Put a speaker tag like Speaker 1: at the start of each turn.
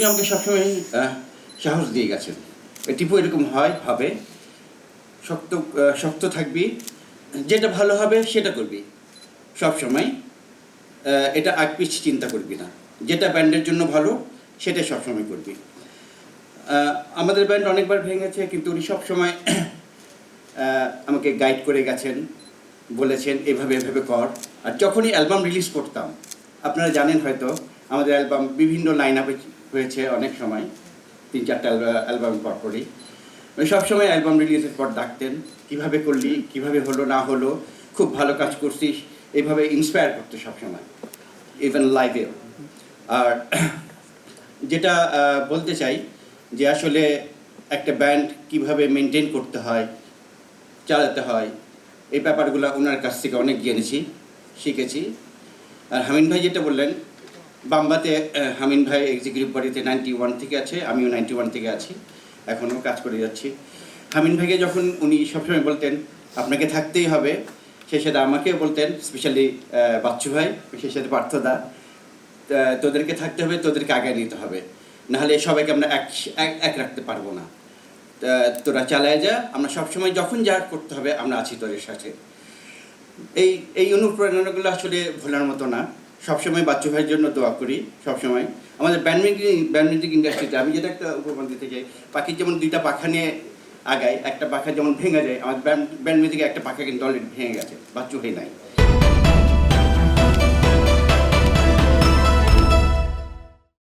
Speaker 1: আমাকে সবসময় সাহস দিয়ে গেছেন। টিপু এরকম হবে, শক্ত থাকবি, যেটা ভালো হবে সেটা করবি সবসময়, এটা পিছ চিন্তা করবি না, যেটা ব্যান্ডের জন্য ভালো সেটা সবসময় করবি। আমাদের ব্যান্ড অনেকবার ভেঙেছে, কিন্তু উনি সবসময় আমাকে গাইড করে গেছেন, বলেছেন এভাবে এভাবে কর। আর যখনই অ্যালবাম রিলিজ করতাম, আপনারা জানেন হয়তো আমাদের অ্যালবাম বিভিন্ন লাইন আপে হয়েছে, অনেক সময় 3-4টা অ্যালবাম পরপরই সবসময় অ্যালবাম রিলিজের পর ডাকতেন, কীভাবে করলি, কীভাবে হলো না হলো, খুব ভালো কাজ করছিস, এইভাবে ইন্সপায়ার করতে সবসময়, ইভেন লাইভেও। আর যেটা বলতে চাই যে আসলে একটা ব্যান্ড কিভাবে মেনটেন করতে হয়, চালাতে হয়, এই ব্যাপারগুলো ওনার কাছ থেকে অনেক জেনেছি, শিখেছি। আর হামিন ভাই যেটা বললেন, বাম্বাতে হামিন ভাই এক্সিকিউটিভ বডিতে 91 থেকে আছে, আমিও 91 থেকে আছি, এখনও কাজ করে যাচ্ছি। হামিন ভাইকে যখন উনি সবসময় বলতেন আপনাকে থাকতেই হবে, সেই সাথে আমাকেও বলতেন, স্পেশালি বাচ্চু ভাই, সেই সাথে পার্থদা, তোদেরকে থাকতে হবে, তোদেরকে আগায় নিতে হবে, নাহলে সবাইকে আমরা এক রাখতে পারবো না, তোরা চালায় যা, আমরা সবসময় যখন যা করতে হবে আমরা আছি তোদের সাথে। এই অনুপ্রেরণাগুলো আসলে ভোলার মতো না। সবসময় বাচ্চু ভাইয়ের জন্য দোয়া করি সবসময়। আমাদের ব্যান্ড মিউজিক ইন্ডাস্ট্রিতে আমি যেটা একটা উপমান দিতে চাই, পাখির যেমন 2টা পাখা নিয়ে আগায়, একটা পাখা যেমন ভেঙে যায়, আমার ব্যান্ড মিউজিকে একটা পাখা কিন্তু অলরেডি ভেঙে গেছে, বাচ্চু ভাই নাই।